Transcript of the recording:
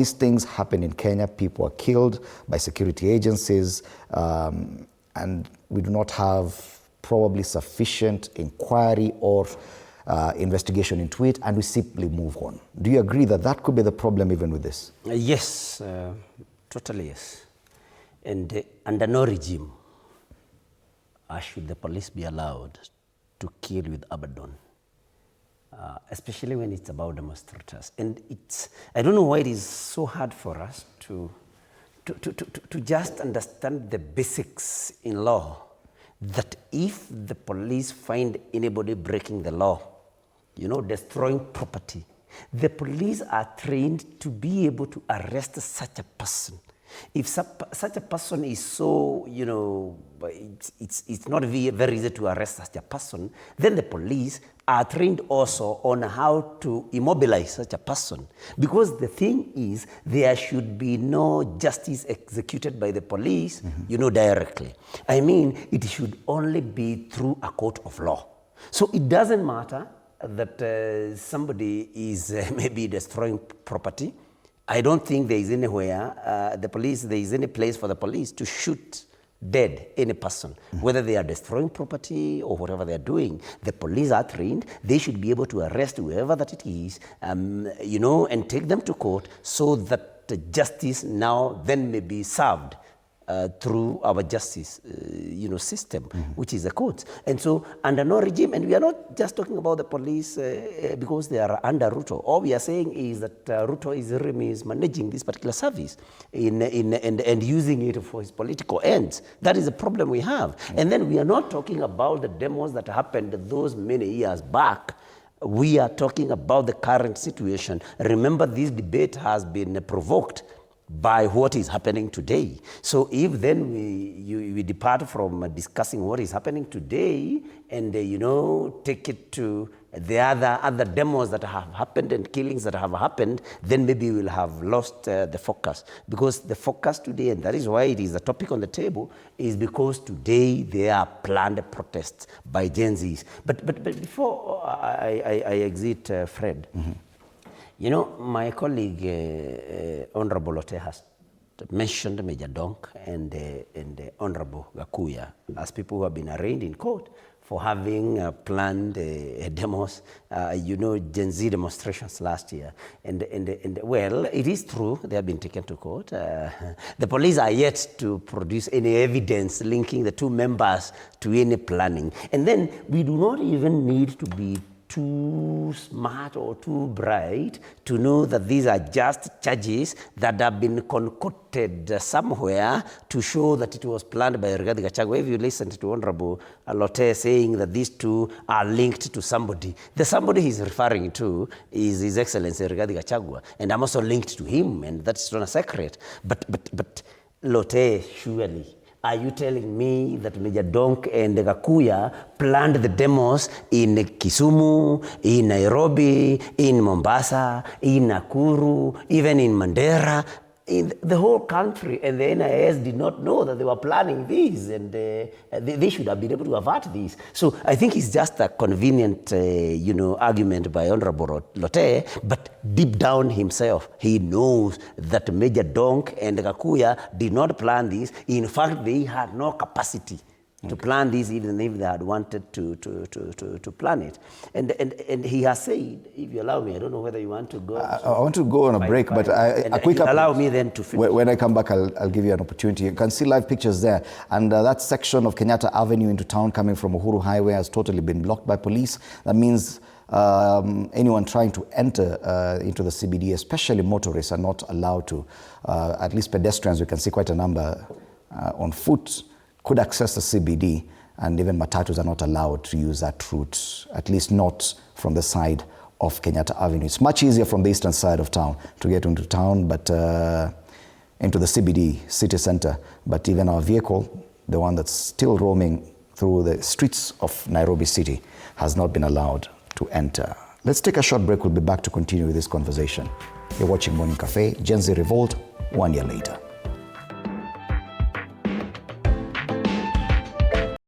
These things happen in Kenya. People are killed by security agencies, and we do not have probably sufficient inquiry or investigation into it, and we simply move on. Do you agree that that could be the problem even with this? Yes, totally yes. And under no regime should the police be allowed to kill with abandon, especially when it's about demonstrators. And I don't know why it is so hard for us to just understand the basics in law, that if the police find anybody breaking the law, destroying property, the police are trained to be able to arrest such a person. If such a person is so, it's not very easy to arrest such a person, then the police are trained also on how to immobilize such a person. Because the thing is, there should be no justice executed by the police, directly. I mean, it should only be through a court of law. So it doesn't matter that somebody is maybe destroying property. I don't think there is anywhere, there is any place for the police to shoot dead any person, whether they are destroying property or whatever they are doing. The police are trained. They should be able to arrest whoever that it is, and take them to court so that the justice now then may be served through our justice, system, which is the courts. And so under no regime, and we are not just talking about the police because they are under Ruto. All we are saying is that Ruto is managing this particular service and using it for his political ends. That is the problem we have. And then we are not talking about the demos that happened those many years back. We are talking about the current situation. Remember, this debate has been provoked by what is happening today. So if then we depart from discussing what is happening today and take it to the other demos that have happened and killings that have happened, then maybe we'll have lost the focus. Because the focus today, and that is why it is a topic on the table, is because today there are planned protests by Gen Zs. But before I exit, Fred, my colleague, Honorable Lotte, has mentioned Meja Donk and Honorable Gakuya as people who have been arraigned in court for having planned demos, Gen Z demonstrations last year. And well, it is true, they have been taken to court. The police are yet to produce any evidence linking the two members to any planning. And then we do not even need to be too smart or too bright to know that these are just charges that have been concocted somewhere to show that it was planned by Rigathi Gachagua. If you listen to Honorable Lotte saying that these two are linked to somebody, the somebody he's referring to is His Excellency Rigathi Gachagua, and I'm also linked to him, and that's not a secret. But Lotte, surely, are you telling me that Meja Donk and Gakuya planned the demos in Kisumu, in Nairobi, in Mombasa, in Nakuru, even in Mandera, in the whole country, and the NIS did not know that they were planning these, and they should have been able to avert these? So I think it's just a convenient, argument by Honorable Lotte, but deep down himself, he knows that Meja Donk and Gakuya did not plan this. In fact, they had no capacity to plan this, even if they had wanted to plan it. And he has said, if you allow me, I don't know whether you want to go. I want to go on a break, but a quick update. Allow me then to finish. When I come back, I'll give you an opportunity. You can see live pictures there. And that section of Kenyatta Avenue into town coming from Uhuru Highway has totally been blocked by police. That means anyone trying to enter into the CBD, especially motorists, are not allowed to. At least pedestrians, we can see quite a number on foot, could access the CBD, and even matatus are not allowed to use that route, at least not from the side of Kenyatta Avenue. It's much easier from the eastern side of town to get into town, but into the CBD, city center. But even our vehicle, the one that's still roaming through the streets of Nairobi city, has not been allowed to enter. Let's take a short break. We'll be back to continue with this conversation. You're watching Morning Cafe, Gen Z Revolt, 1 year later.